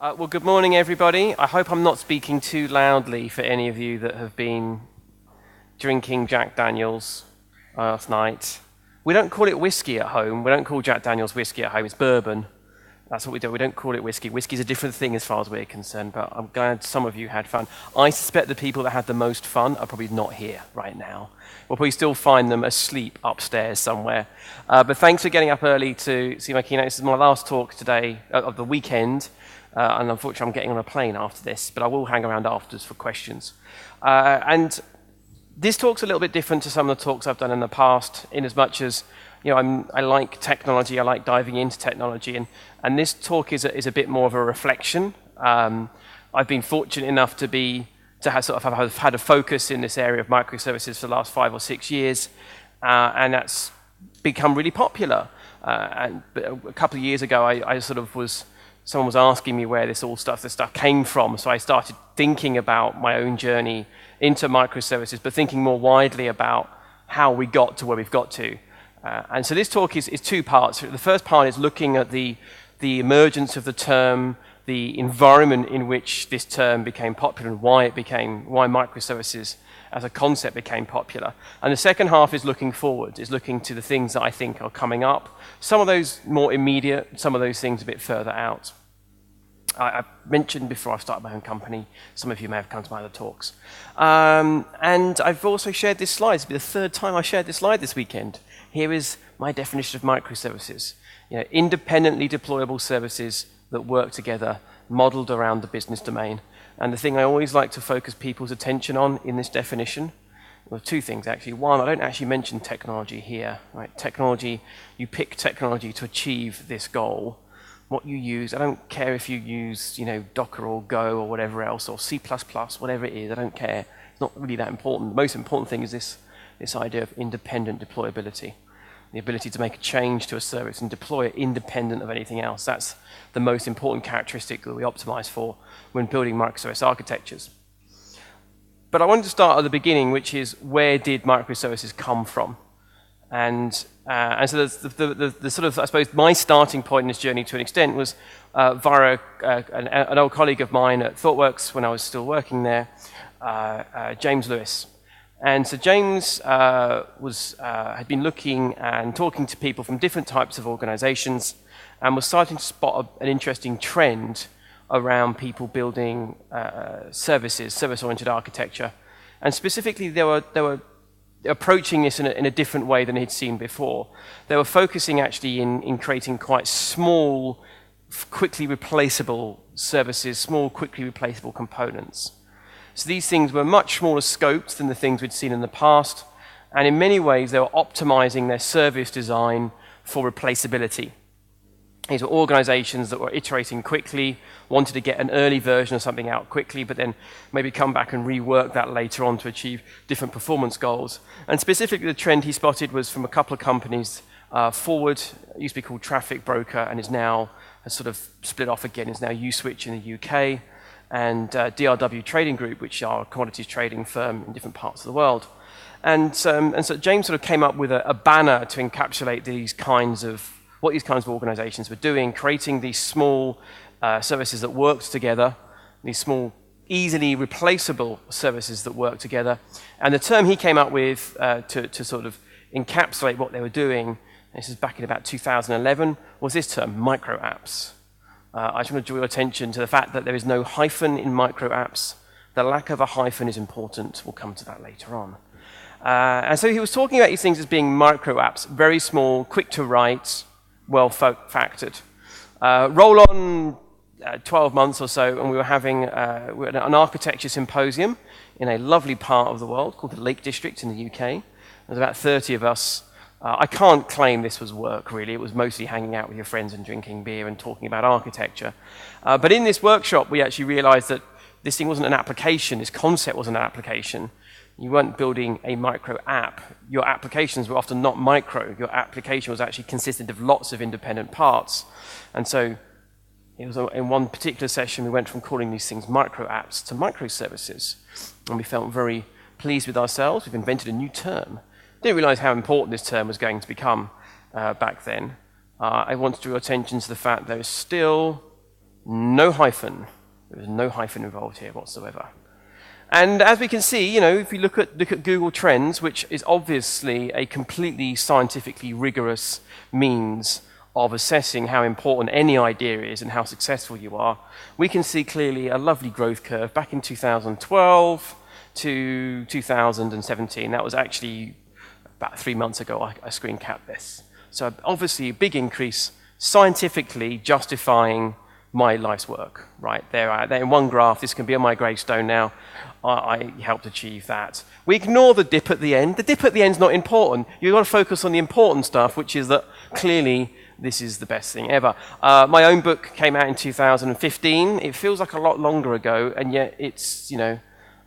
Well, good morning, everybody. I hope I'm not speaking too loudly for any of you that have been drinking Jack Daniels last night. We don't call it whiskey at home. We don't call Jack Daniels whiskey at home. It's bourbon. That's what we do. We don't call it whiskey. Whiskey's a different thing as far as we're concerned, but I'm glad some of you had fun. I suspect the people that had the most fun are probably not here right now. We'll probably still find them asleep upstairs somewhere. But thanks for getting up early to see my keynote. This is my last talk today of the weekend. And unfortunately, I'm getting on a plane after this, but I will hang around afterwards for questions. And this talk's a little bit different to some of the talks I've done in the past, in as much as I like technology, I like diving into technology, and this talk is a bit more of a reflection. I've been fortunate enough to have had a focus in this area of microservices for the last 5 or 6 years, and that's become really popular. And a couple of years ago, someone was asking me where this stuff came from, so I started thinking about my own journey into microservices, but thinking more widely about how we got to where we've got to. And so this talk is 2 parts. The first part is looking at the emergence of the term, the environment in which this term became popular, and why microservices as a concept became popular. And the second half is looking forward, is looking to the things that I think are coming up. Some of those more immediate, some of those things a bit further out. I mentioned before I started my own company, some of you may have come to my other talks. And I've also shared this slide. It's the 3rd time I shared this slide this weekend. Here is my definition of microservices. Independently deployable services that work together, modeled around the business domain. And the thing I always like to focus people's attention on in this definition, well, 2 things actually. One, I don't actually mention technology here. Right? Technology, you pick technology to achieve this goal. What you use, I don't care if you use, Docker or Go or whatever else, or C++, whatever it is, I don't care. It's not really that important. The most important thing is this idea of independent deployability. The ability to make a change to a service and deploy it independent of anything else. That's the most important characteristic that we optimize for when building microservice architectures. But I wanted to start at the beginning, which is, where did microservices come from? And so the sort of, I suppose, my starting point in this journey to an extent was via an old colleague of mine at ThoughtWorks when I was still working there, James Lewis. And so James had been looking and talking to people from different types of organizations, and was starting to spot an interesting trend around people building service-oriented architecture. And specifically, they were approaching this in a different way than he'd seen before. They were focusing actually in creating quite small, quickly replaceable services, small, quickly replaceable components. So these things were much smaller scopes than the things we'd seen in the past, and in many ways they were optimizing their service design for replaceability. These were organizations that were iterating quickly, wanted to get an early version of something out quickly, but then maybe come back and rework that later on to achieve different performance goals. And specifically, the trend he spotted was from a couple of companies. Forward, it used to be called Traffic Broker, and has sort of split off again, is now Uswitch in the UK, and DRW Trading Group, which are a commodities trading firm in different parts of the world. And so James sort of came up with a banner to encapsulate what these kinds of organizations were doing, creating these small services that worked together, these small, easily replaceable services that work together. And the term he came up with to sort of encapsulate what they were doing, this is back in about 2011, was this term, micro apps. I just want to draw your attention to the fact that there is no hyphen in micro apps. The lack of a hyphen is important. We'll come to that later on. And so he was talking about these things as being micro apps, very small, quick to write, well-factored. Roll on 12 months or so, and we were having an architecture symposium in a lovely part of the world called the Lake District in the UK. There was about 30 of us. I can't claim this was work, really. It was mostly hanging out with your friends and drinking beer and talking about architecture. But in this workshop, we actually realized that this thing wasn't an application, this concept wasn't an application. You weren't building a micro app. Your applications were often not micro. Your application was actually consistent of lots of independent parts. And so it was in one particular session, we went from calling these things micro apps to microservices. And we felt very pleased with ourselves. We've invented a new term. Didn't realize how important this term was going to become back then. I want to draw attention to the fact there is still No hyphen. There was no hyphen involved here whatsoever. And as we can see, you know, if we look at Google Trends, which is obviously a completely scientifically rigorous means of assessing how important any idea is and how successful you are, we can see clearly a lovely growth curve back in 2012 to 2017. That was actually about 3 months ago I screen capped this. So obviously a big increase, scientifically justifying my life's work, right? There in one graph, this can be on my gravestone now. I helped achieve that. We ignore the dip at the end. The dip at the end is not important. You've got to focus on the important stuff, which is that clearly this is the best thing ever. My own book came out in 2015. It feels like a lot longer ago, and yet it's, you know,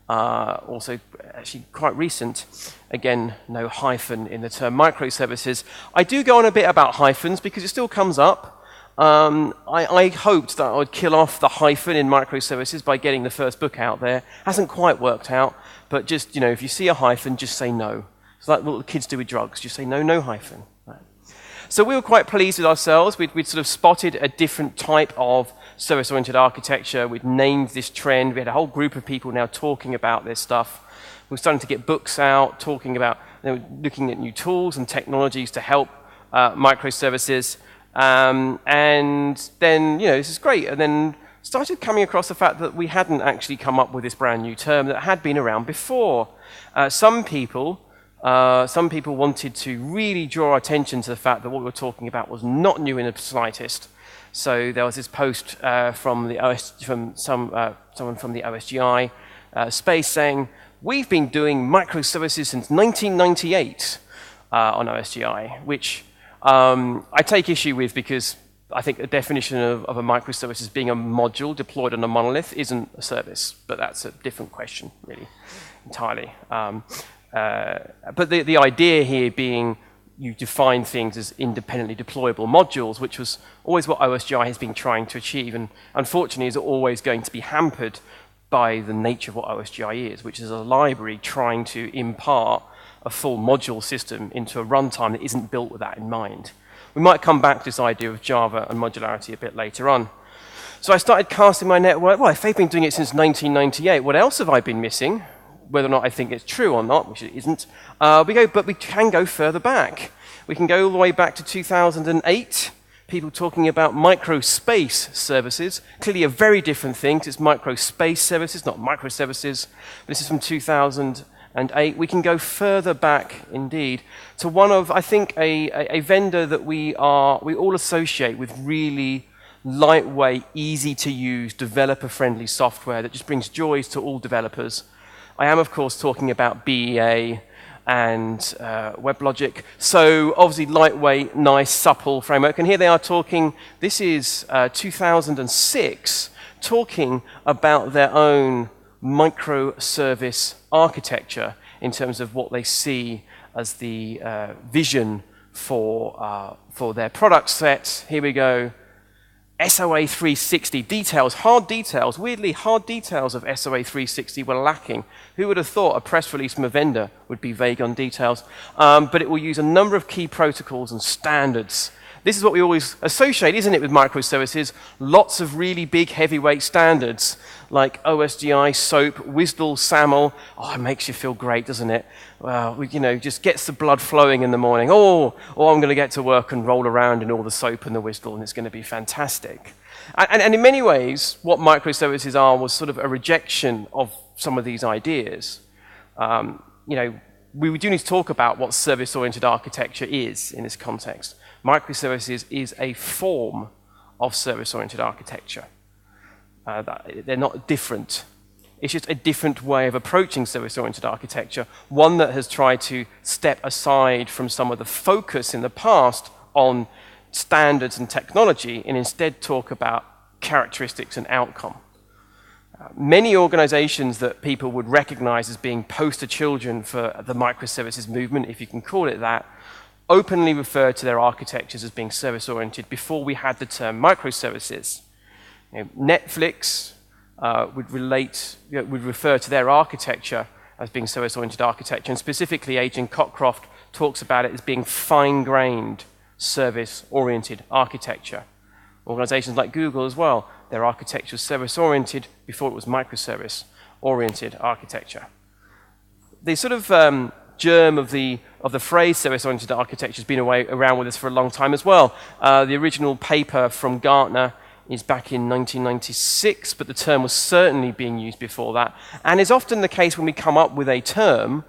also actually quite recent. Again, no hyphen in the term microservices. I do go on a bit about hyphens because it still comes up. I hoped that I would kill off the hyphen in microservices by getting the first book out there. Hasn't quite worked out, but just, you know, if you see a hyphen, just say no. It's like what the kids do with drugs. Just say no, no hyphen. Right. So we were quite pleased with ourselves. We'd sort of spotted a different type of service-oriented architecture. We'd named this trend. We had a whole group of people now talking about this stuff. We're starting to get books out, talking about, you know, looking at new tools and technologies to help microservices. And then, you know, this is great. And then started coming across the fact that we hadn't actually come up with this brand new term that had been around before. Some people wanted to really draw attention to the fact that what we were talking about was not new in the slightest. So there was this post from someone from the OSGI space saying, we've been doing microservices since 1998 on OSGI, which I take issue with because I think the definition of a microservice as being a module deployed on a monolith isn't a service, but that's a different question, really, entirely. But the idea here being you define things as independently deployable modules, which was always what OSGI has been trying to achieve, and unfortunately is always going to be hampered by the nature of what OSGI is, which is a library trying to impart a full module system into a runtime that isn't built with that in mind. We might come back to this idea of Java and modularity a bit later on. So I started casting my net, well, if they've been doing it since 1998, what else have I been missing? Whether or not I think it's true or not, which it isn't, but we can go further back. We can go all the way back to 2008, people talking about microspace services, clearly a very different thing, because it's microspace services, not microservices. This is from 2008. We can go further back, indeed, to one of, I think, a vendor that we all associate with really lightweight, easy-to-use, developer-friendly software that just brings joys to all developers. I am, of course, talking about BEA and WebLogic. So, obviously, lightweight, nice, supple framework. And here they are talking, this is 2006, talking about their own microservice architecture in terms of what they see as the vision for their product set. Here we go. SOA 360 details, hard details. Weirdly, hard details of SOA 360 were lacking. Who would have thought a press release from a vendor would be vague on details? But it will use a number of key protocols and standards. This is what we always associate, isn't it, with microservices? Lots of really big, heavyweight standards like OSGI, SOAP, WSDL, SAML. Oh, it makes you feel great, doesn't it? Well, you know, just gets the blood flowing in the morning. Oh, I'm going to get to work and roll around in all the SOAP and the WSDL, and it's going to be fantastic. And in many ways, what microservices are was sort of a rejection of some of these ideas. You know, we do need to talk about what service-oriented architecture is in this context. Microservices is a form of service-oriented architecture. They're not different. It's just a different way of approaching service-oriented architecture, one that has tried to step aside from some of the focus in the past on standards and technology and instead talk about characteristics and outcome. Many organizations that people would recognize as being poster children for the microservices movement, if you can call it that, openly refer to their architectures as being service-oriented before we had the term microservices. You know, Netflix would refer to their architecture as being service-oriented architecture, and specifically Agent Cockcroft talks about it as being fine-grained service-oriented architecture. Organizations like Google as well their architecture was service-oriented before it was microservice-oriented architecture. The sort of germ of the phrase service-oriented architecture has been around with us for a long time as well. The original paper from Gartner is back in 1996, but the term was certainly being used before that. And is often the case when we come up with a term,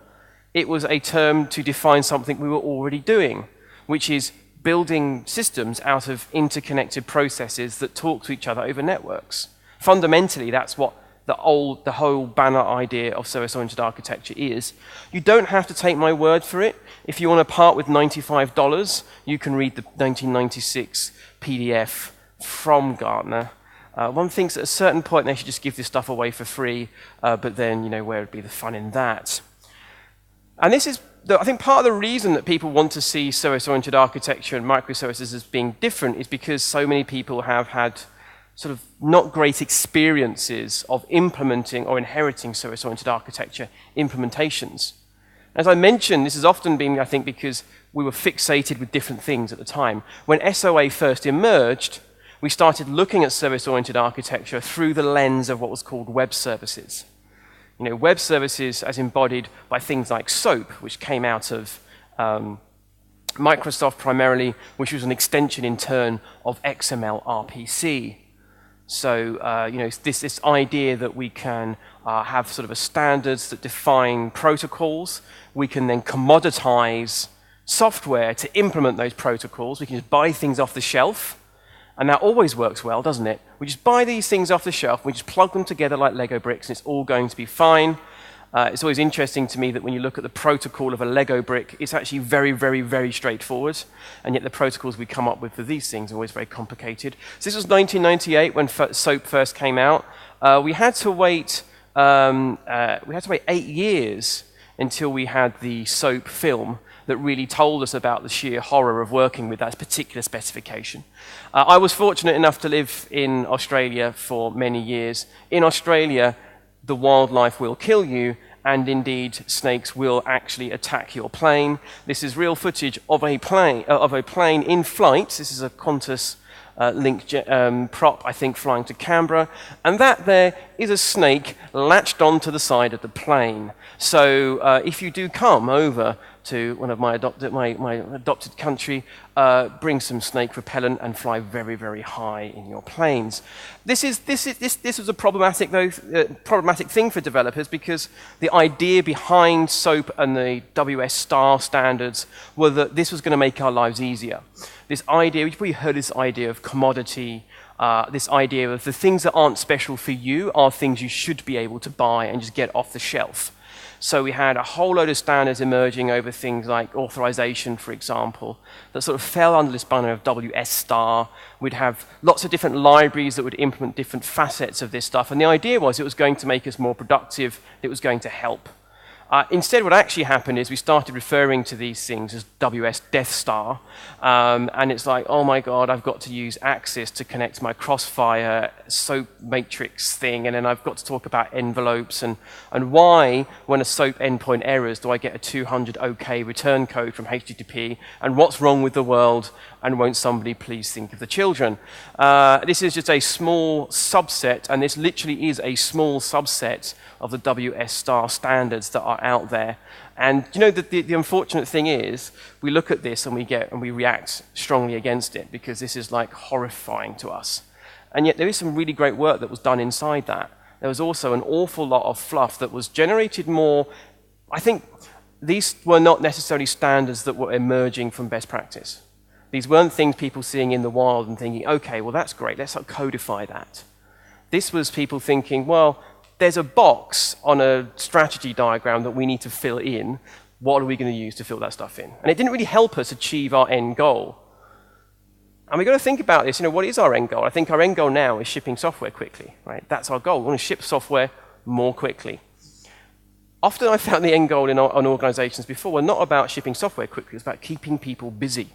it was a term to define something we were already doing, which is building systems out of interconnected processes that talk to each other over networks. Fundamentally, that's what the whole banner idea of service-oriented architecture is. You don't have to take my word for it. If you want to part with $95, you can read the 1996 PDF from Gartner. One thinks at a certain point they should just give this stuff away for free, but then, where would be the fun in that? And this is, I think, part of the reason that people want to see service-oriented architecture and microservices as being different is because so many people have had sort of not great experiences of implementing or inheriting service-oriented architecture implementations. As I mentioned, this has often been, I think, because we were fixated with different things at the time. When SOA first emerged, we started looking at service-oriented architecture through the lens of what was called web services. Web services as embodied by things like SOAP, which came out of Microsoft primarily, which was an extension in turn of XML RPC. So, this idea that we can have sort of a standards that define protocols. We can then commoditize software to implement those protocols. We can just buy things off the shelf. And that always works well, doesn't it? We just buy these things off the shelf, we just plug them together like Lego bricks, and it's all going to be fine. It's always interesting to me that when you look at the protocol of a Lego brick, it's actually very, very, very straightforward. And yet the protocols we come up with for these things are always very complicated. So this was 1998 when SOAP first came out. We had to wait 8 years until we had the SOAP film that really told us about the sheer horror of working with that particular specification. I was fortunate enough to live in Australia for many years. In Australia, the wildlife will kill you, and indeed, snakes will actually attack your plane. This is real footage of a plane in flight. This is a Qantas Link prop, I think, flying to Canberra, and that there is a snake latched onto the side of the plane. So if you do come over to one of my adopted country, bring some snake repellent and fly very, very high in your planes. This was a problematic thing for developers, because the idea behind SOAP and the WS star standards were that this was going to make our lives easier. This idea, you've probably heard this idea of commodity, this idea of the things that aren't special for you are things you should be able to buy and just get off the shelf. So we had a whole load of standards emerging over things like authorization, for example, that sort of fell under this banner of WS star. We'd have lots of different libraries that would implement different facets of this stuff. And the idea was it was going to make us more productive. It was going to help. Instead, what actually happened is we started referring to these things as WS Death Star. And it's like, oh my God, I've got to use Axis to connect my Crossfire SOAP matrix thing. And then I've got to talk about envelopes and why, when a SOAP endpoint errors, do I get a 200 OK return code from HTTP? And what's wrong with the world? And won't somebody please think of the children? This is just a small subset, and this literally is a small subset of the WS star standards that are out there. And the unfortunate thing is, we look at this and we react strongly against it, because this is like horrifying to us. And yet there is some really great work that was done inside that. There was also an awful lot of fluff that was generated more. I think these were not necessarily standards that were emerging from best practice. These weren't things people seeing in the wild and thinking, okay, well that's great, let's codify that. This was people thinking, well, there's a box on a strategy diagram that we need to fill in. What are we going to use to fill that stuff in? And it didn't really help us achieve our end goal. And we've got to think about this. What is our end goal? I think our end goal now is shipping software quickly, right? That's our goal. We want to ship software more quickly. Often I found the end goal on organizations before were not about shipping software quickly. It's about keeping people busy.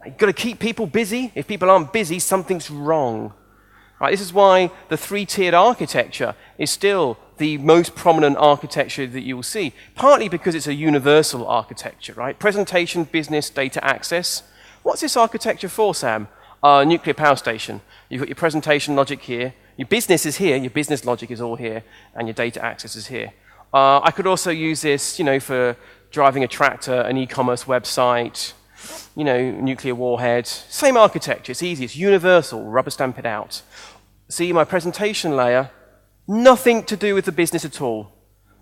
You've got to keep people busy. If people aren't busy, something's wrong. Right, this is why the three-tiered architecture is still the most prominent architecture that you will see, partly because it's a universal architecture, right? Presentation, business, data access. What's this architecture for, Sam? Nuclear power station. You've got your presentation logic here. Your business is here. Your business logic is all here. And your data access is here. I could also use this, for driving a tractor, an e-commerce website, nuclear warhead. Same architecture. It's easy. It's universal. Rubber stamp it out. See, my presentation layer, nothing to do with the business at all.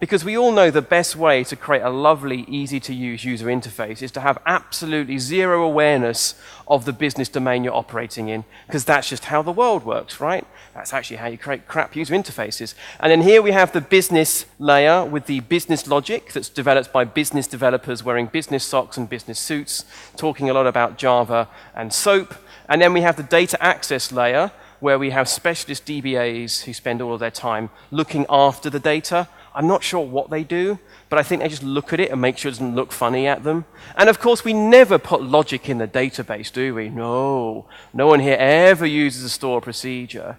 Because we all know the best way to create a lovely, easy-to-use user interface is to have absolutely zero awareness of the business domain you're operating in, because that's just how the world works, right? That's actually how you create crap user interfaces. And then here we have the business layer with the business logic that's developed by business developers wearing business socks and business suits, talking a lot about Java and SOAP. And then we have the data access layer, where we have specialist DBAs who spend all of their time looking after the data. I'm not sure what they do, but I think they just look at it and make sure it doesn't look funny at them. And of course, we never put logic in the database, do we? No. No one here ever uses a store procedure.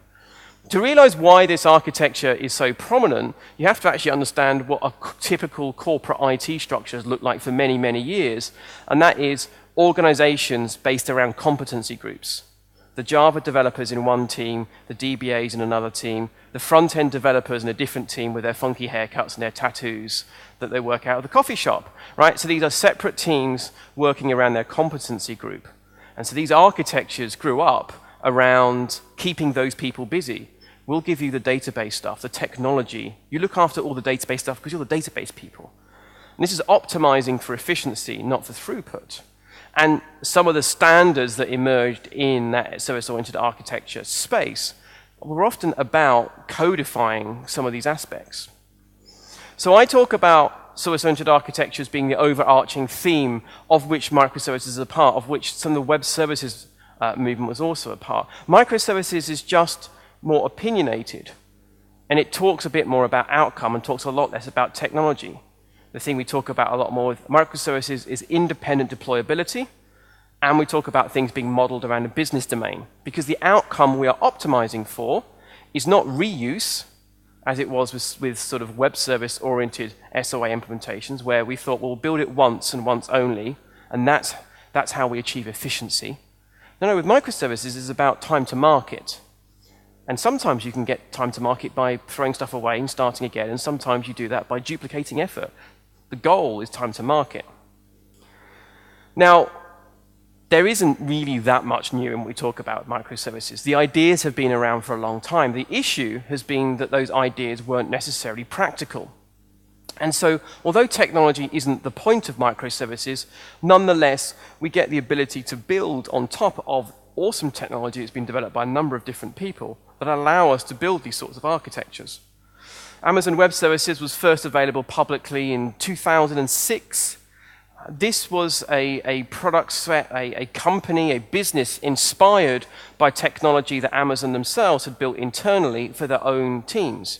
To realize why this architecture is so prominent, you have to actually understand what a typical corporate IT structures look like for many, many years. And that is organizations based around competency groups. The Java developers in one team, the DBAs in another team, the front-end developers in a different team with their funky haircuts and their tattoos that they work out of the coffee shop, right? So these are separate teams working around their competency group. And so these architectures grew up around keeping those people busy. We'll give you the database stuff, the technology. You look after all the database stuff because you're the database people. And this is optimizing for efficiency, not for throughput. And some of the standards that emerged in that service-oriented architecture space were often about codifying some of these aspects. So I talk about service-oriented architectures being the overarching theme of which microservices is a part, of which some of the web services movement was also a part. Microservices is just more opinionated, and it talks a bit more about outcome and talks a lot less about technology. The thing we talk about a lot more with microservices is independent deployability, and we talk about things being modeled around a business domain, because the outcome we are optimizing for is not reuse, as it was with sort of web service-oriented SOA implementations, where we thought, well, we'll build it once and once only, and that's how we achieve efficiency. No, with microservices, it's about time to market. And sometimes you can get time to market by throwing stuff away and starting again, and sometimes you do that by duplicating effort. The goal is time to market. Now, there isn't really that much new in what we talk about microservices. The ideas have been around for a long time. The issue has been that those ideas weren't necessarily practical. And so, although technology isn't the point of microservices, nonetheless, we get the ability to build on top of awesome technology that's been developed by a number of different people that allow us to build these sorts of architectures. Amazon Web Services was first available publicly in 2006. This was a product set, a company, a business inspired by technology that Amazon themselves had built internally for their own teams.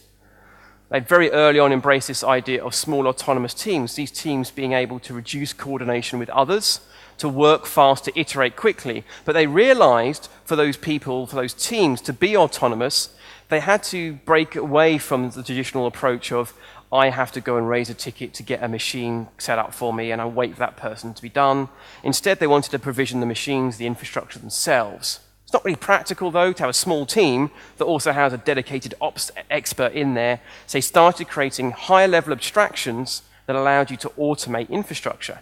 They very early on embraced this idea of small autonomous teams, these teams being able to reduce coordination with others, to work fast, to iterate quickly. But they realized for those people, for those teams to be autonomous, they had to break away from the traditional approach of, I have to go and raise a ticket to get a machine set up for me and I wait for that person to be done. Instead, they wanted to provision the machines, the infrastructure themselves. It's not really practical, though, to have a small team that also has a dedicated ops expert in there. So they started creating higher-level abstractions that allowed you to automate infrastructure.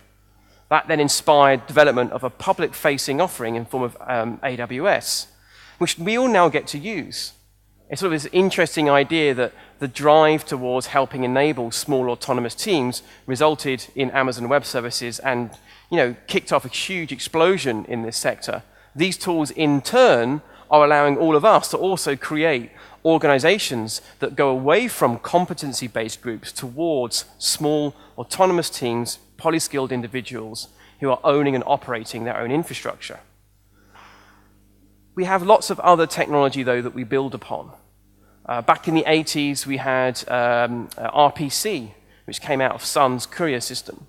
That then inspired development of a public-facing offering in form of AWS, which we all now get to use. It's sort of this interesting idea that the drive towards helping enable small autonomous teams resulted in Amazon Web Services and, kicked off a huge explosion in this sector. These tools, in turn, are allowing all of us to also create organizations that go away from competency-based groups towards small, autonomous teams, polyskilled individuals who are owning and operating their own infrastructure. We have lots of other technology, though, that we build upon. Back in the 80s, we had RPC, which came out of Sun's courier system.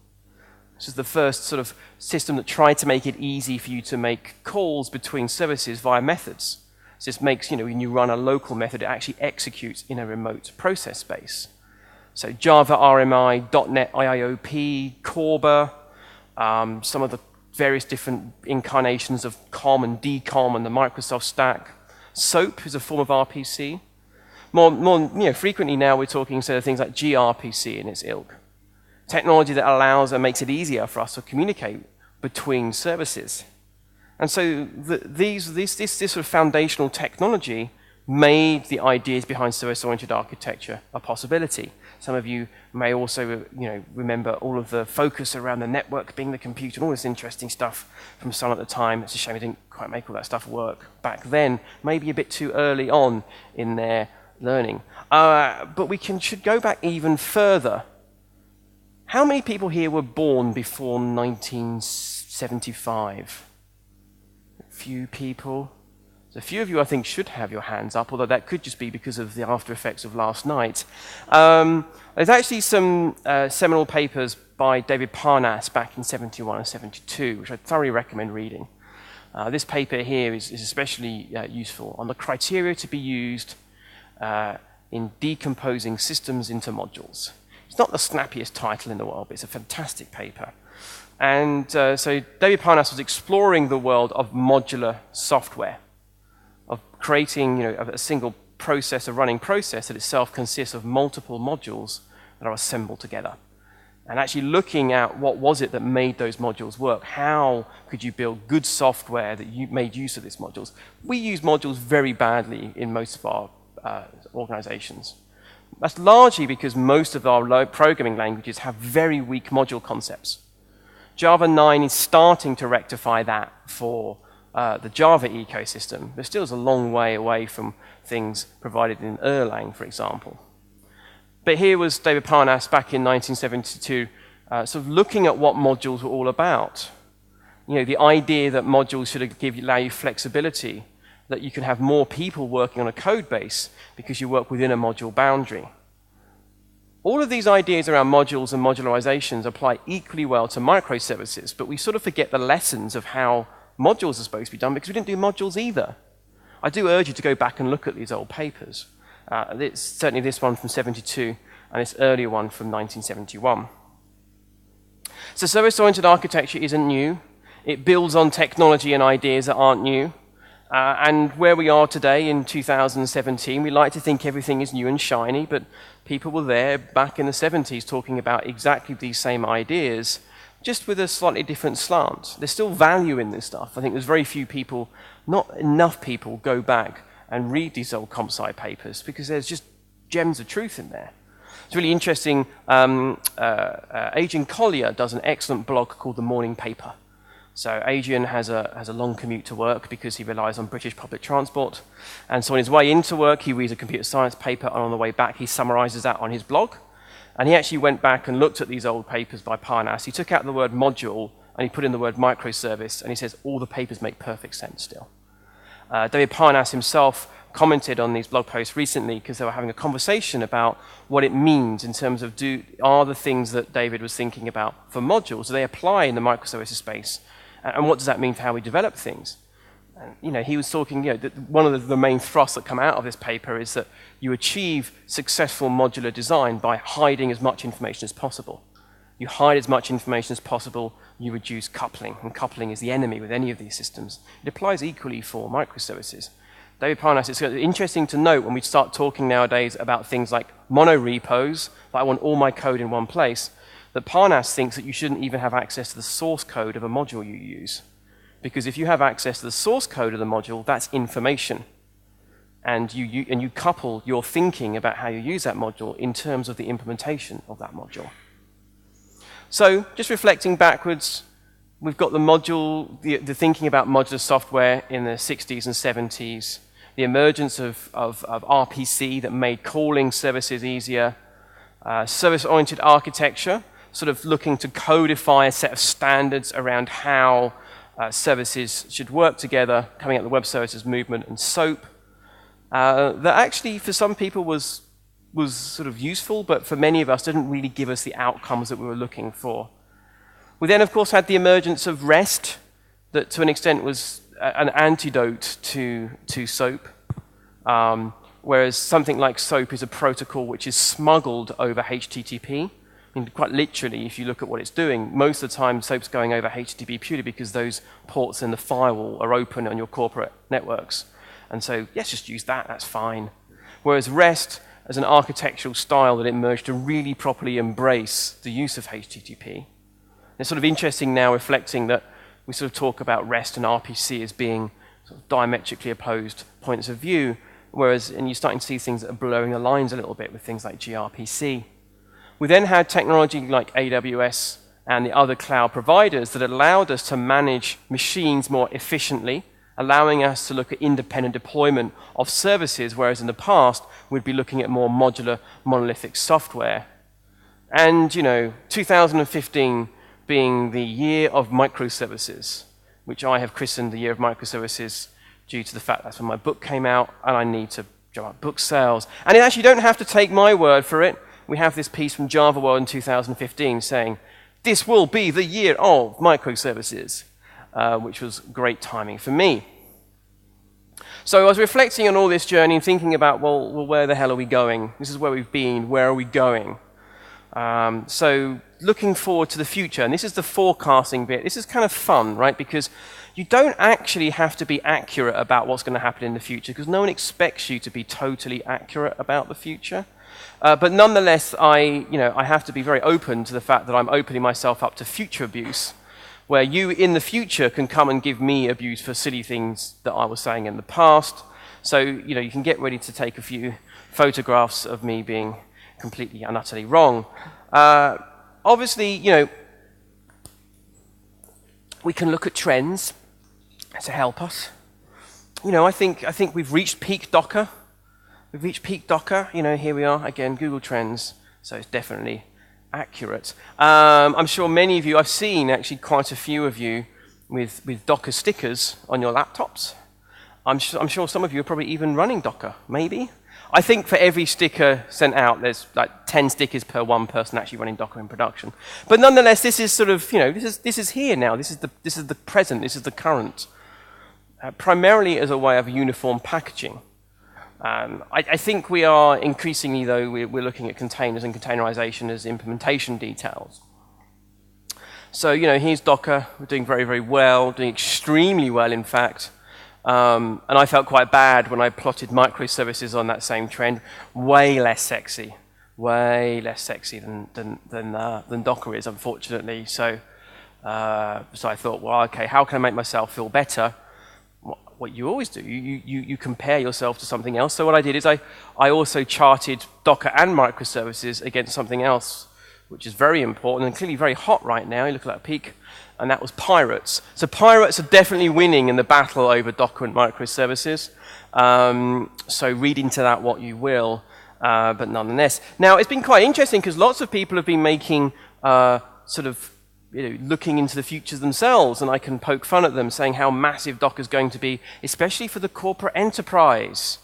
This is the first sort of system that tried to make it easy for you to make calls between services via methods. So this makes, when you run a local method, it actually executes in a remote process space. So Java RMI, .NET IIOP, Corba, some of the various different incarnations of COM and DCOM and the Microsoft stack. SOAP is a form of RPC. More frequently now we're talking instead of things like gRPC and its ilk. Technology that allows and makes it easier for us to communicate between services. And so this sort of foundational technology made the ideas behind service-oriented architecture a possibility. Some of you may also remember all of the focus around the network being the computer and all this interesting stuff from Sun at the time. It's a shame we didn't quite make all that stuff work back then, maybe a bit too early on in their learning. But we should go back even further. How many people here were born before 1975? A few people. So a few of you, I think, should have your hands up, although that could just be because of the after effects of last night. There's actually some seminal papers by David Parnass back in 71 and 72, which I thoroughly recommend reading. This paper here is especially useful on the criteria to be used in decomposing systems into modules. It's not the snappiest title in the world, but it's a fantastic paper. And so David Parnass was exploring the world of modular software, of creating a single process, a running process that itself consists of multiple modules that are assembled together. And actually looking at what was it that made those modules work. How could you build good software that you made use of these modules? We use modules very badly in most of our organizations. That's largely because most of our programming languages have very weak module concepts. Java 9 is starting to rectify that for the Java ecosystem, but still is a long way away from things provided in Erlang, for example. But here was David Parnass back in 1972, sort of looking at what modules were all about. The idea that modules should allow you flexibility, that you can have more people working on a code base because you work within a module boundary. All of these ideas around modules and modularizations apply equally well to microservices, but we sort of forget the lessons of how modules are supposed to be done because we didn't do modules either. I do urge you to go back and look at these old papers. It's certainly this one from 72 and this earlier one from 1971. So service-oriented architecture isn't new. It builds on technology and ideas that aren't new. And where we are today in 2017, we like to think everything is new and shiny, but people were there back in the 70s talking about exactly these same ideas, just with a slightly different slant. There's still value in this stuff. I think there's very few people, not enough people, go back and read these old comp sci papers because there's just gems of truth in there. It's really interesting. Adrian Collier does an excellent blog called The Morning Paper. So Adrian has a long commute to work because he relies on British public transport. And so on his way into work, he reads a computer science paper, and on the way back, he summarizes that on his blog. And he actually went back and looked at these old papers by Parnass. He took out the word module, and he put in the word microservice, and he says all the papers make perfect sense still. David Parnass himself commented on these blog posts recently because they were having a conversation about what it means in terms of are the things that David was thinking about for modules, do they apply in the microservices space? And what does that mean for how we develop things? And he was talking, that one of the main thrusts that come out of this paper is that you achieve successful modular design by hiding as much information as possible. You hide as much information as possible, you reduce coupling, and coupling is the enemy with any of these systems. It applies equally for microservices. David Parnass, it's interesting to note when we start talking nowadays about things like monorepos, like I want all my code in one place, that Parnass thinks that you shouldn't even have access to the source code of a module you use. Because if you have access to the source code of the module, that's information. And you couple your thinking about how you use that module in terms of the implementation of that module. So, just reflecting backwards, we've got the module, the thinking about modular software in the 60s and 70s, the emergence of RPC that made calling services easier, service-oriented architecture, sort of looking to codify a set of standards around how services should work together, coming out of the web services movement, and SOAP, that actually for some people was sort of useful, but for many of us didn't really give us the outcomes that we were looking for. We then, of course, had the emergence of REST, that to an extent was an antidote to SOAP, whereas something like SOAP is a protocol which is smuggled over HTTP, I mean, quite literally, if you look at what it's doing, most of the time SOAP's going over HTTP purely because those ports in the firewall are open on your corporate networks. And so, yes, just use that, that's fine. Whereas REST, as an architectural style that emerged to really properly embrace the use of HTTP. It's sort of interesting now reflecting that we sort of talk about REST and RPC as being sort of diametrically opposed points of view, whereas, and you're starting to see things that are blurring the lines a little bit with things like gRPC. We then had technology like AWS and the other cloud providers that allowed us to manage machines more efficiently, allowing us to look at independent deployment of services, whereas in the past, we'd be looking at more modular, monolithic software. And, 2015 being the year of microservices, which I have christened the year of microservices due to the fact that's when my book came out, and I need to drum up book sales. And you actually don't have to take my word for it. We have this piece from Java World in 2015 saying, this will be the year of microservices. Which was great timing for me. So I was reflecting on all this journey and thinking about, well, where the hell are we going? This is where we've been, where are we going? So looking forward to the future, and this is the forecasting bit. This is kind of fun, right? Because you don't actually have to be accurate about what's going to happen in the future, because no one expects you to be totally accurate about the future. But nonetheless, I have to be very open to the fact that I'm opening myself up to future abuse, where you in the future can come and give me abuse for silly things that I was saying in the past. So, you can get ready to take a few photographs of me being completely and utterly wrong. Obviously, we can look at trends to help us. I think we've reached peak Docker. We've reached peak Docker. Here we are, again, Google Trends. So it's definitely accurate. I'm sure many of you, I've seen actually quite a few of you with Docker stickers on your laptops. I'm sure some of you are probably even running Docker, maybe. I think for every sticker sent out, there's like 10 stickers per one person actually running Docker in production. But nonetheless, this is sort of, this is here now. This is the present. This is the current. Primarily as a way of uniform packaging. I think we are increasingly, though, we're looking at containers and containerization as implementation details. So, here's Docker. We're doing very, very well, doing extremely well, in fact. And I felt quite bad when I plotted microservices on that same trend. Way less sexy than Docker is, unfortunately. So I thought, well, okay, how can I make myself feel better? What you always do, you compare yourself to something else. So what I did is I also charted Docker and microservices against something else, which is very important and clearly very hot right now. You look at that peak, and that was pirates. So pirates are definitely winning in the battle over Docker and microservices. So read into that what you will, but nonetheless. Now, it's been quite interesting because lots of people have been making looking into the futures themselves, and I can poke fun at them, saying how massive Docker's going to be, especially for the corporate enterprise.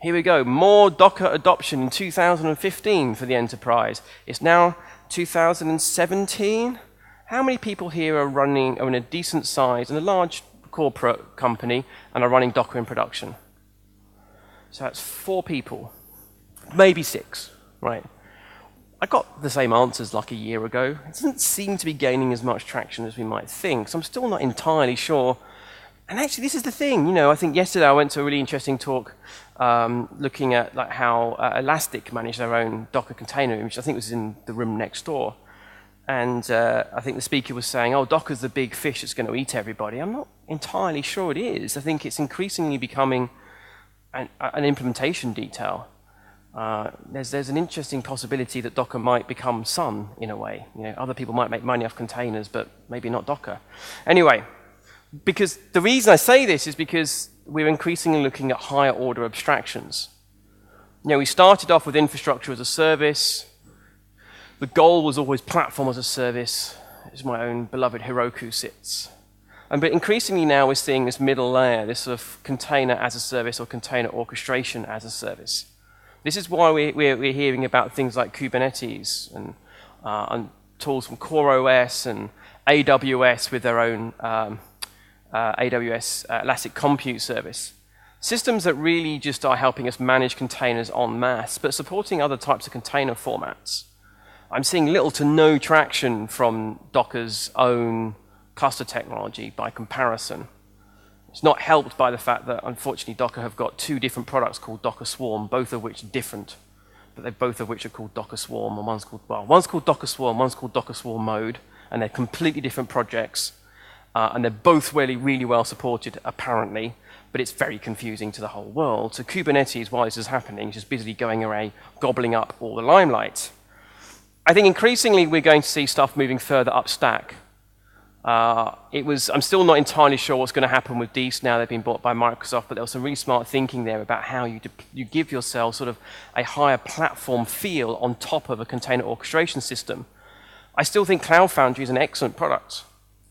Here we go, more Docker adoption in 2015 for the enterprise. It's now 2017. How many people here are in a decent size, in a large corporate company, and are running Docker in production? So that's 4 people, maybe 6, right? I got the same answers like a year ago. It doesn't seem to be gaining as much traction as we might think, so I'm still not entirely sure. And actually, this is the thing. I think yesterday I went to a really interesting talk looking at how Elastic manage their own Docker container, which I think was in the room next door. And I think the speaker was saying, oh, Docker's the big fish that's going to eat everybody. I'm not entirely sure it is. I think it's increasingly becoming an implementation detail. There's an interesting possibility that Docker might become Sun in a way. Other people might make money off containers, but maybe not Docker. Anyway, because the reason I say this is because we're increasingly looking at higher order abstractions. We started off with infrastructure as a service. The goal was always platform as a service, as my own beloved Heroku sits. But increasingly now we're seeing this middle layer, this sort of container as a service or container orchestration as a service. This is why we're hearing about things like Kubernetes and tools from CoreOS and AWS with their own AWS Elastic Compute Service. Systems that really just are helping us manage containers en masse, but supporting other types of container formats. I'm seeing little to no traction from Docker's own cluster technology by comparison. It's not helped by the fact that, unfortunately, Docker have got two different products called Docker Swarm, both of which are different, but both of which are called Docker Swarm, and one's called Docker Swarm, one's called Docker Swarm Mode, and they're completely different projects, and they're both really, really well supported, apparently, but it's very confusing to the whole world. So Kubernetes, while this is happening, is just busily going around gobbling up all the limelight. I think increasingly we're going to see stuff moving further up stack. I'm still not entirely sure what's going to happen with Dees now they've been bought by Microsoft, but there was some really smart thinking there about how you give yourself sort of a higher platform feel on top of a container orchestration system. I still think Cloud Foundry is an excellent product.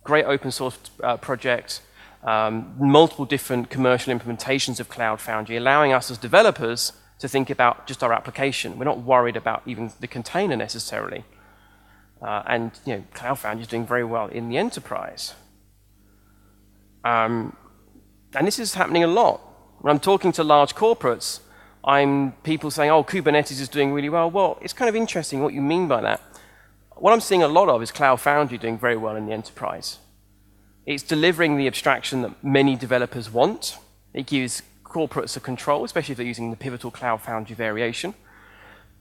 Great open source project, multiple different commercial implementations of Cloud Foundry, allowing us as developers to think about just our application. We're not worried about even the container necessarily. And Cloud Foundry is doing very well in the enterprise. And this is happening a lot. When I'm talking to large corporates, people saying, oh, Kubernetes is doing really well. Well, it's kind of interesting what you mean by that. What I'm seeing a lot of is Cloud Foundry doing very well in the enterprise. It's delivering the abstraction that many developers want. It gives corporates a control, especially if they're using the Pivotal Cloud Foundry variation.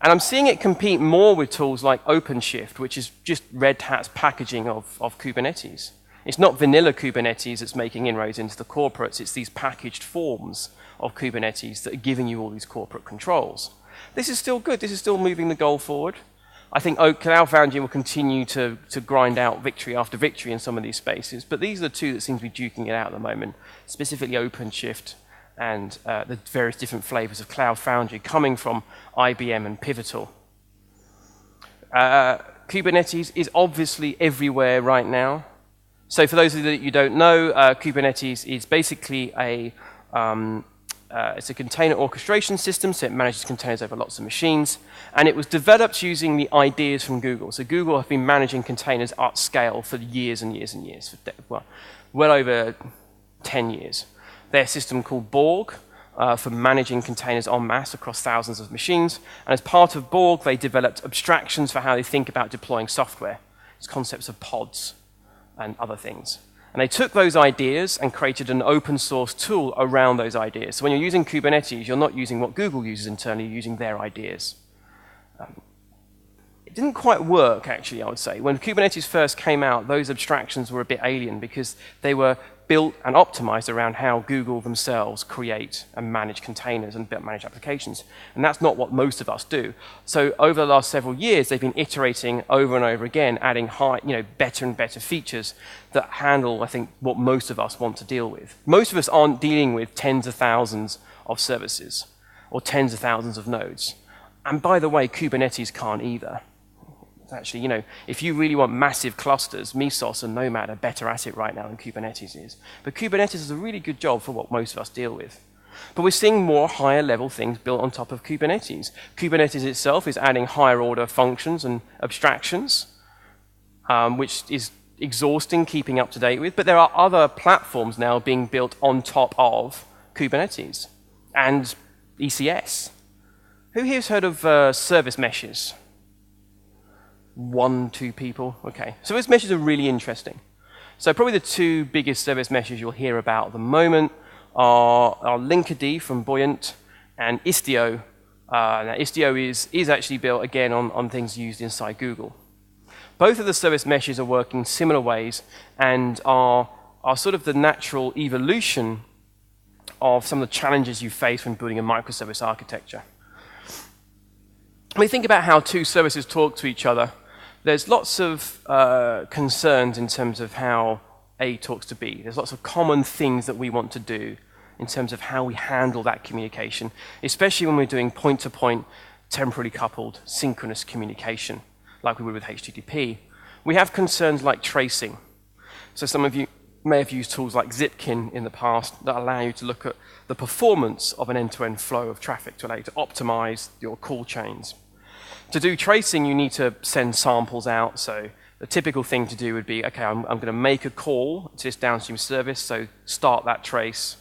And I'm seeing it compete more with tools like OpenShift, which is just Red Hat's packaging of Kubernetes. It's not vanilla Kubernetes that's making inroads into the corporates. It's these packaged forms of Kubernetes that are giving you all these corporate controls. This is still good. This is still moving the goal forward. I think Cloud Foundry will continue to grind out victory after victory in some of these spaces, but these are the two that seem to be duking it out at the moment, specifically OpenShift and the various different flavors of Cloud Foundry coming from IBM and Pivotal. Kubernetes is obviously everywhere right now. So for those of you that don't know, Kubernetes is basically it's a container orchestration system, so it manages containers over lots of machines. And it was developed using the ideas from Google. So Google have been managing containers at scale for years and years and years, well over 10 years. Their system called Borg for managing containers en masse across thousands of machines. And as part of Borg, they developed abstractions for how they think about deploying software. It's concepts of pods and other things. And they took those ideas and created an open source tool around those ideas. So when you're using Kubernetes, you're not using what Google uses internally, you're using their ideas. It didn't quite work, actually, I would say. When Kubernetes first came out, those abstractions were a bit alien because they were built and optimized around how Google themselves create and manage containers and manage applications. And that's not what most of us do. So over the last several years, they've been iterating over and over again, adding better and better features that handle, I think, what most of us want to deal with. Most of us aren't dealing with tens of thousands of services or tens of thousands of nodes. And by the way, Kubernetes can't either. Actually, if you really want massive clusters, Mesos and Nomad are better at it right now than Kubernetes is. But Kubernetes is a really good job for what most of us deal with. But we're seeing more higher level things built on top of Kubernetes. Kubernetes itself is adding higher order functions and abstractions, which is exhausting keeping up to date with. But there are other platforms now being built on top of Kubernetes and ECS. Who here has heard of service meshes? 1, 2 people. Okay. Service meshes are really interesting. So probably the two biggest service meshes you'll hear about at the moment are Linkerd from Buoyant and Istio. Now Istio is actually built again on things used inside Google. Both of the service meshes are working similar ways and are sort of the natural evolution of some of the challenges you face when building a microservice architecture. When we think about how two services talk to each other, there's lots of concerns in terms of how A talks to B. There's lots of common things that we want to do in terms of how we handle that communication, especially when we're doing point-to-point, temporally coupled, synchronous communication, like we would with HTTP. We have concerns like tracing. So some of you may have used tools like Zipkin in the past that allow you to look at the performance of an end-to-end flow of traffic to allow you to optimize your call chains. To do tracing, you need to send samples out. So the typical thing to do would be, okay, I'm going to make a call to this downstream service, so start that trace,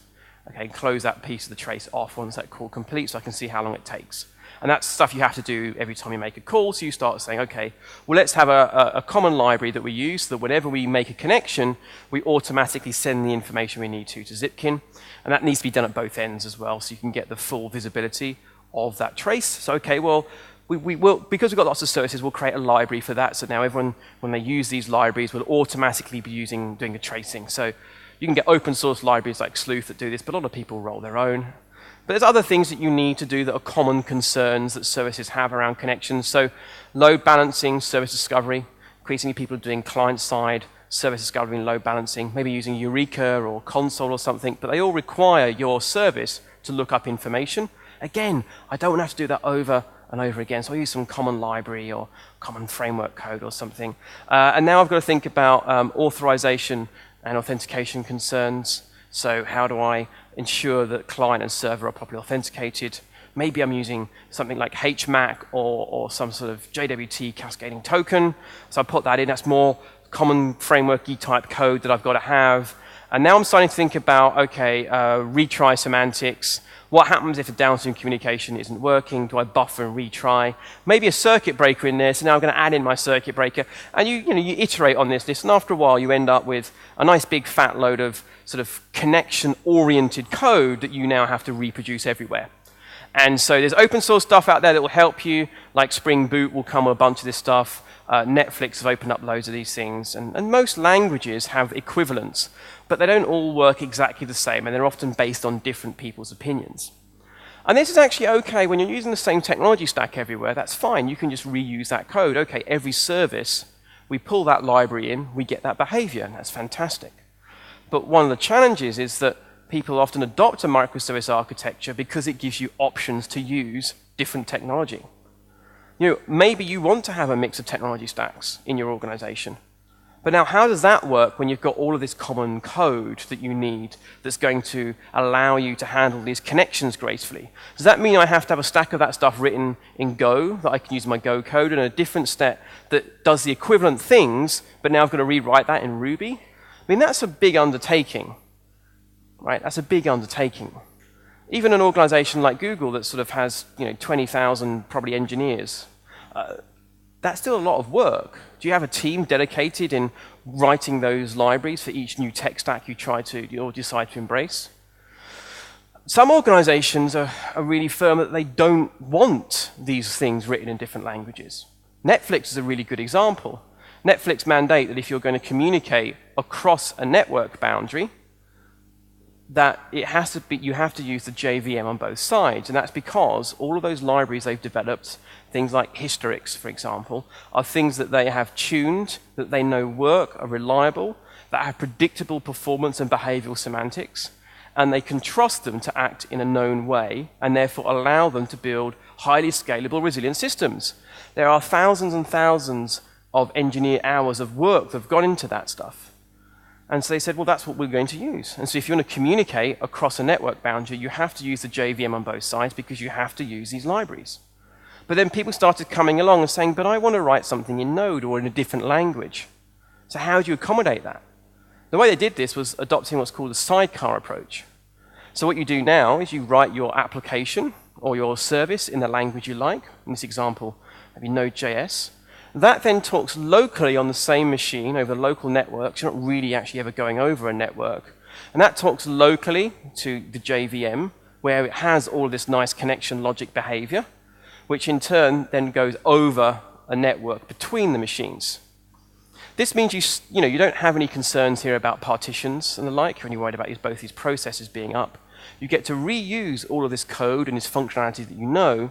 okay, close that piece of the trace off once that call completes so I can see how long it takes. And that's stuff you have to do every time you make a call. So you start saying, okay, well, let's have a common library that we use so that whenever we make a connection, we automatically send the information we need to Zipkin. And that needs to be done at both ends as well, so you can get the full visibility of that trace. So, okay, well, we will, because we've got lots of services, we'll create a library for that. So now everyone, when they use these libraries, will automatically be doing the tracing. So you can get open source libraries like Sleuth that do this, but a lot of people roll their own. But there's other things that you need to do that are common concerns that services have around connections. So load balancing, service discovery. Increasingly people are doing client-side service discovery and load balancing, maybe using Eureka or Console or something, but they all require your service to look up information. Again, I don't have to do that over and over again, so I use some common library or common framework code or something. And now I've got to think about authorization and authentication concerns. So how do I ensure that client and server are properly authenticated? Maybe I'm using something like HMAC or some sort of JWT cascading token. So I put that in. That's more common framework-y type code that I've got to have. And now I'm starting to think about, okay, retry semantics. What happens if the downstream communication isn't working? Do I buffer and retry? Maybe a circuit breaker in there, so now I'm going to add in my circuit breaker. And you iterate on this, and after a while you end up with a nice big fat load of sort of connection-oriented code that you now have to reproduce everywhere. And so there's open source stuff out there that will help you, like Spring Boot will come with a bunch of this stuff. Netflix have opened up loads of these things, and most languages have equivalents, but they don't all work exactly the same, and they're often based on different people's opinions. And this is actually okay when you're using the same technology stack everywhere. That's fine. You can just reuse that code. Okay, every service, we pull that library in, we get that behavior, and that's fantastic. But one of the challenges is that people often adopt a microservice architecture because it gives you options to use different technology. Maybe you want to have a mix of technology stacks in your organization. But now how does that work when you've got all of this common code that you need that's going to allow you to handle these connections gracefully? Does that mean I have to have a stack of that stuff written in Go that I can use my Go code and a different stack that does the equivalent things, but now I've got to rewrite that in Ruby? I mean, that's a big undertaking, right? That's a big undertaking. Even an organization like Google that sort of has 20,000 probably engineers, that's still a lot of work. Do you have a team dedicated in writing those libraries for each new tech stack you try to or decide to embrace? Some organizations are really firm that they don't want these things written in different languages. Netflix is a really good example. Netflix mandate that if you're going to communicate across a network boundary, that you have to use the JVM on both sides, and that's because all of those libraries they've developed, things like Historics, for example, are things that they have tuned, that they know work, are reliable, that have predictable performance and behavioral semantics, and they can trust them to act in a known way, and therefore allow them to build highly scalable, resilient systems. There are thousands and thousands of engineer hours of work that have gone into that stuff. And so they said, well, that's what we're going to use. And so if you want to communicate across a network boundary, you have to use the JVM on both sides because you have to use these libraries. But then people started coming along and saying, but I want to write something in Node or in a different language. So how do you accommodate that? The way they did this was adopting what's called a sidecar approach. So what you do now is you write your application or your service in the language you like. In this example, maybe Node.js. That then talks locally on the same machine over local networks. You're not really actually ever going over a network. And that talks locally to the JVM, where it has all of this nice connection logic behavior, which in turn then goes over a network between the machines. This means you don't have any concerns here about partitions and the like when you're worried about both these processes being up. You get to reuse all of this code and this functionality that you know.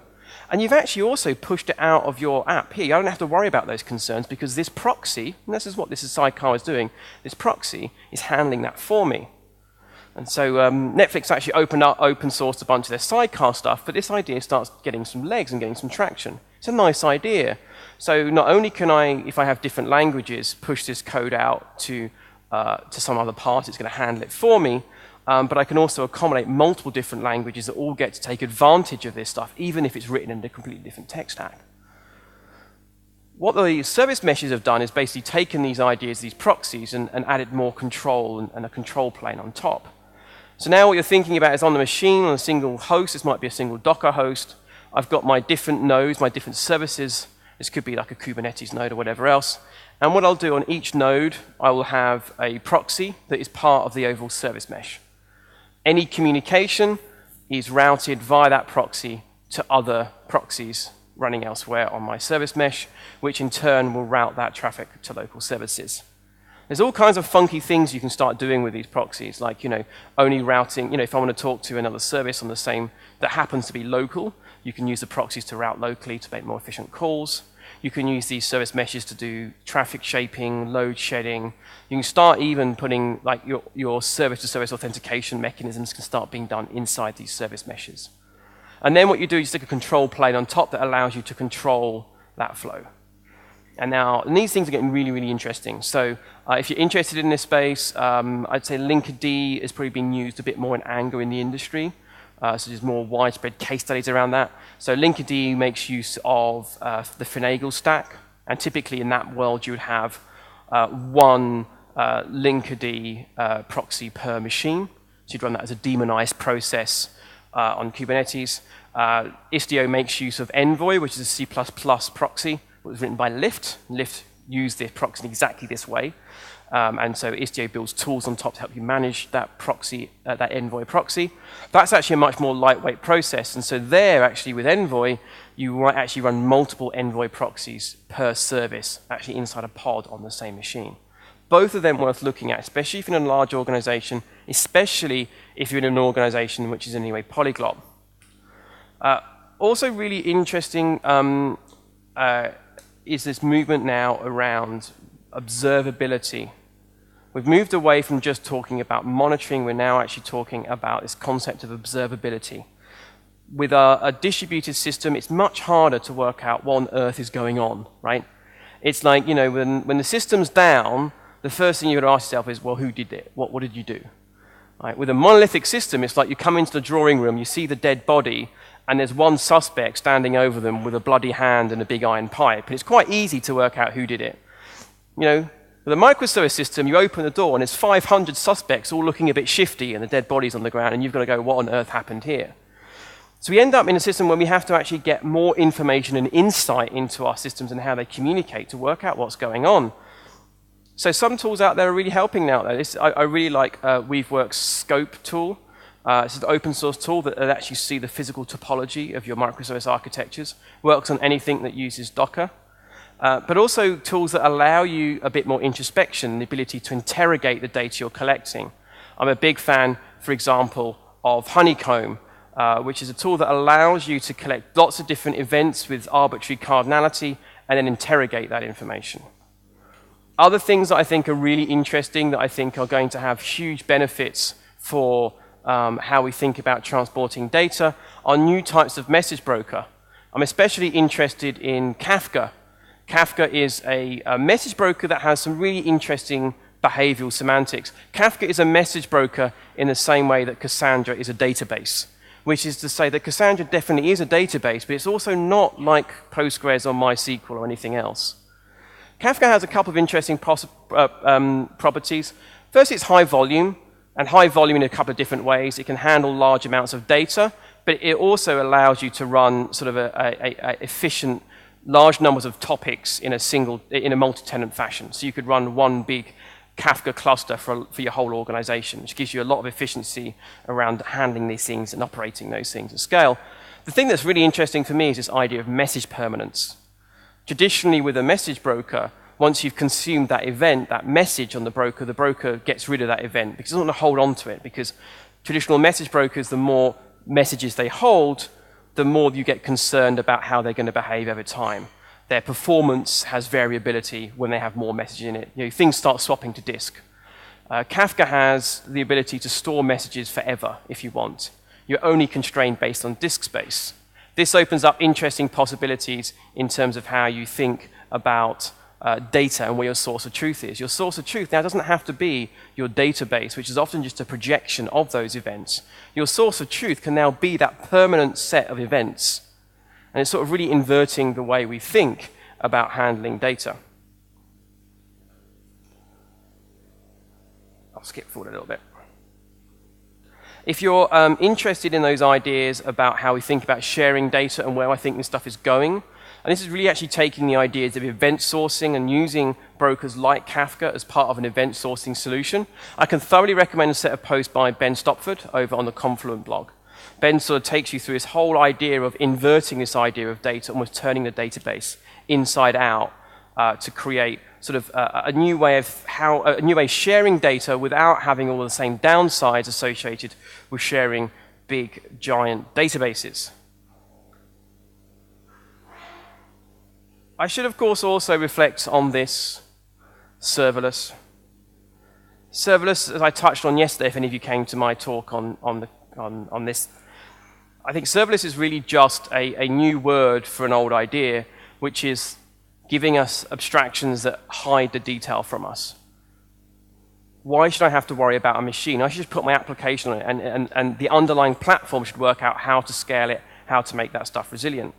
And you've actually also pushed it out of your app here. You don't have to worry about those concerns because this proxy, and this is what this sidecar is doing, this proxy is handling that for me. And so Netflix actually open sourced a bunch of their sidecar stuff, but this idea starts getting some legs and getting some traction. It's a nice idea. So not only can I, if I have different languages, push this code out to some other part, it's going to handle it for me, but I can also accommodate multiple different languages that all get to take advantage of this stuff, even if it's written in a completely different tech stack. What the service meshes have done is basically taken these ideas, these proxies, and added more control and a control plane on top. So now what you're thinking about is on the machine, on a single host, this might be a single Docker host, I've got my different nodes, my different services. This could be like a Kubernetes node or whatever else. And what I'll do on each node, I will have a proxy that is part of the overall service mesh. Any communication is routed via that proxy to other proxies running elsewhere on my service mesh, which in turn will route that traffic to local services. There's all kinds of funky things you can start doing with these proxies, like, only routing, if I want to talk to another service on the same, that happens to be local, you can use the proxies to route locally to make more efficient calls. You can use these service meshes to do traffic shaping, load shedding. You can start even putting, like, your service-to-service authentication mechanisms can start being done inside these service meshes. And then what you do is you stick a control plane on top that allows you to control that flow. And these things are getting really, really interesting. So if you're interested in this space, I'd say Linkerd is probably being used a bit more in anger in the industry. So there's more widespread case studies around that. So Linkerd makes use of the Finagle stack. And typically in that world, you would have one Linkerd proxy per machine. So you'd run that as a daemonized process on Kubernetes. Istio makes use of Envoy, which is a C++ proxy. It was written by Lyft. Lyft used the proxy in exactly this way. And so Istio builds tools on top to help you manage that proxy, that Envoy proxy. That's actually a much more lightweight process. And so there, actually, with Envoy, you might actually run multiple Envoy proxies per service, actually inside a pod on the same machine. Both of them worth looking at, especially if you're in a large organization, especially if you're in an organization which is in any way polyglot. Also really interesting is this movement now around observability. We've moved away from just talking about monitoring. We're now actually talking about this concept of observability. With a distributed system, it's much harder to work out what on earth is going on, right? It's like, when the system's down, the first thing you're going to ask yourself is, well, who did it? What did you do? Right? With a monolithic system, it's like you come into the drawing room, you see the dead body, and there's one suspect standing over them with a bloody hand and a big iron pipe. And it's quite easy to work out who did it. With a microservice system, you open the door and there's 500 suspects all looking a bit shifty and the dead body's on the ground, and you've got to go, what on earth happened here? So we end up in a system where we have to actually get more information and insight into our systems and how they communicate to work out what's going on. So some tools out there are really helping now. I really like Weaveworks Scope tool. This is an open source tool that lets you see the physical topology of your microservice architectures. Works on anything that uses Docker. But also tools that allow you a bit more introspection, the ability to interrogate the data you're collecting. I'm a big fan, for example, of Honeycomb, which is a tool that allows you to collect lots of different events with arbitrary cardinality and then interrogate that information. Other things that I think are really interesting, that I think are going to have huge benefits for how we think about transporting data, are new types of message broker. I'm especially interested in Kafka. Kafka is a message broker that has some really interesting behavioral semantics. Kafka is a message broker in the same way that Cassandra is a database, which is to say that Cassandra definitely is a database, but it's also not like Postgres or MySQL or anything else. Kafka has a couple of interesting properties. First, it's high volume, and high volume in a couple of different ways. It can handle large amounts of data, but it also allows you to run sort of a efficient large numbers of topics in a multi-tenant fashion. So you could run one big Kafka cluster for your whole organization, which gives you a lot of efficiency around handling these things and operating those things at scale. The thing that's really interesting for me is this idea of message permanence. Traditionally, with a message broker, once you've consumed that event, that message on the broker gets rid of that event because it doesn't want to hold on to it, because traditional message brokers, the more messages they hold, the more you get concerned about how they're going to behave over time. Their performance has variability when they have more messages in it. Things start swapping to disk. Kafka has the ability to store messages forever if you want. You're only constrained based on disk space. This opens up interesting possibilities in terms of how you think about data and where your source of truth is. Your source of truth now doesn't have to be your database, which is often just a projection of those events. Your source of truth can now be that permanent set of events. And it's sort of really inverting the way we think about handling data. I'll skip forward a little bit. If you're interested in those ideas about how we think about sharing data and where I think this stuff is going, and this is really actually taking the ideas of event sourcing and using brokers like Kafka as part of an event sourcing solution, I can thoroughly recommend a set of posts by Ben Stopford over on the Confluent blog. Ben sort of takes you through this whole idea of inverting this idea of data, almost turning the database inside out to create sort of a new way of sharing data without having all the same downsides associated with sharing big, giant databases. I should, of course, also reflect on this serverless. Serverless, as I touched on yesterday, if any of you came to my talk on this, I think serverless is really just a new word for an old idea, which is giving us abstractions that hide the detail from us. Why should I have to worry about a machine? I should just put my application on it, and the underlying platform should work out how to scale it, how to make that stuff resilient.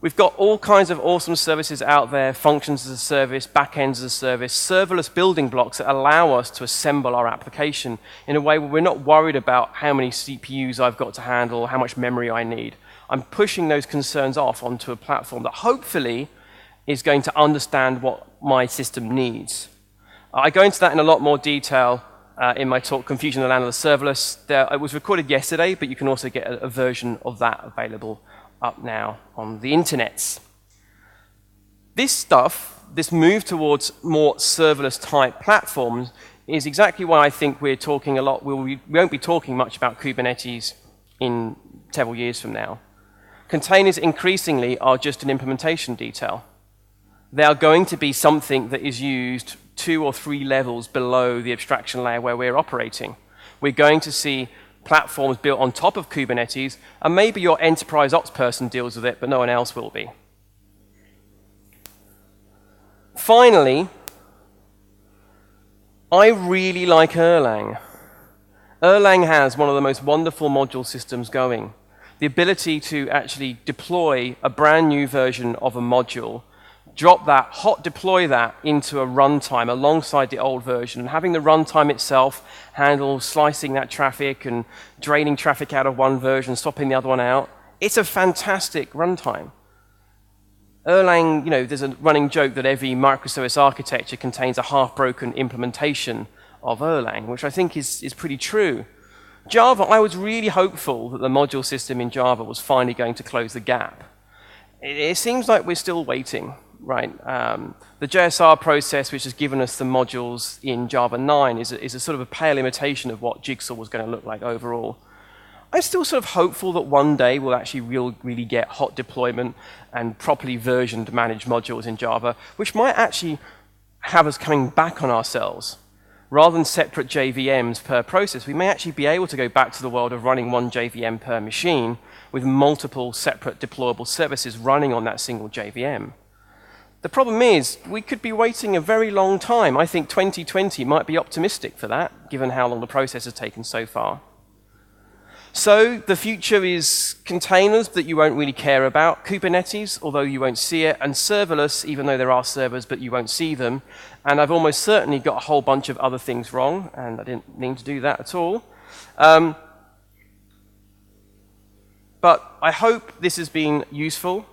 We've got all kinds of awesome services out there, functions as a service, backends as a service, serverless building blocks that allow us to assemble our application in a way where we're not worried about how many CPUs I've got to handle, how much memory I need. I'm pushing those concerns off onto a platform that hopefully is going to understand what my system needs. I go into that in a lot more detail in my talk, Confusion in the Land of the Serverless. It was recorded yesterday, but you can also get a version of that available up now on the internets. This stuff, this move towards more serverless type platforms, is exactly why I think we're talking a lot. We won't be talking much about Kubernetes in several years from now. Containers increasingly are just an implementation detail. They are going to be something that is used 2 or 3 levels below the abstraction layer where we're operating. We're going to see platforms built on top of Kubernetes, and maybe your enterprise ops person deals with it, but no one else will be. Finally, I really like Erlang. Erlang has one of the most wonderful module systems going. The ability to actually deploy a brand new version of a module, drop that, hot deploy that into a runtime alongside the old version, and having the runtime itself handle slicing that traffic and draining traffic out of one version, swapping the other one out. It's a fantastic runtime. Erlang, there's a running joke that every microservice architecture contains a half-broken implementation of Erlang, which I think is pretty true. Java, I was really hopeful that the module system in Java was finally going to close the gap. It seems like we're still waiting. Right, the JSR process, which has given us the modules in Java 9, is a sort of a pale imitation of what Jigsaw was going to look like overall. I'm still sort of hopeful that one day we'll actually really get hot deployment and properly versioned managed modules in Java, which might actually have us coming back on ourselves. Rather than separate JVMs per process, we may actually be able to go back to the world of running one JVM per machine with multiple separate deployable services running on that single JVM. The problem is, we could be waiting a very long time. I think 2020 might be optimistic for that, given how long the process has taken so far. So the future is containers that you won't really care about, Kubernetes, although you won't see it, and serverless, even though there are servers, but you won't see them. And I've almost certainly got a whole bunch of other things wrong, and I didn't mean to do that at all. But I hope this has been useful.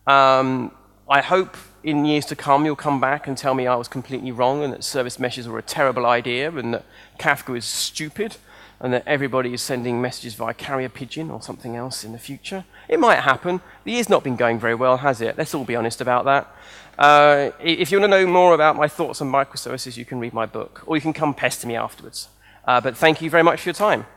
I hope in years to come you'll come back and tell me I was completely wrong and that service meshes were a terrible idea and that Kafka is stupid and that everybody is sending messages via carrier pigeon or something else in the future. It might happen. The year's not been going very well, has it? Let's all be honest about that. If you want to know more about my thoughts on microservices, you can read my book, or you can come pester me afterwards. But thank you very much for your time.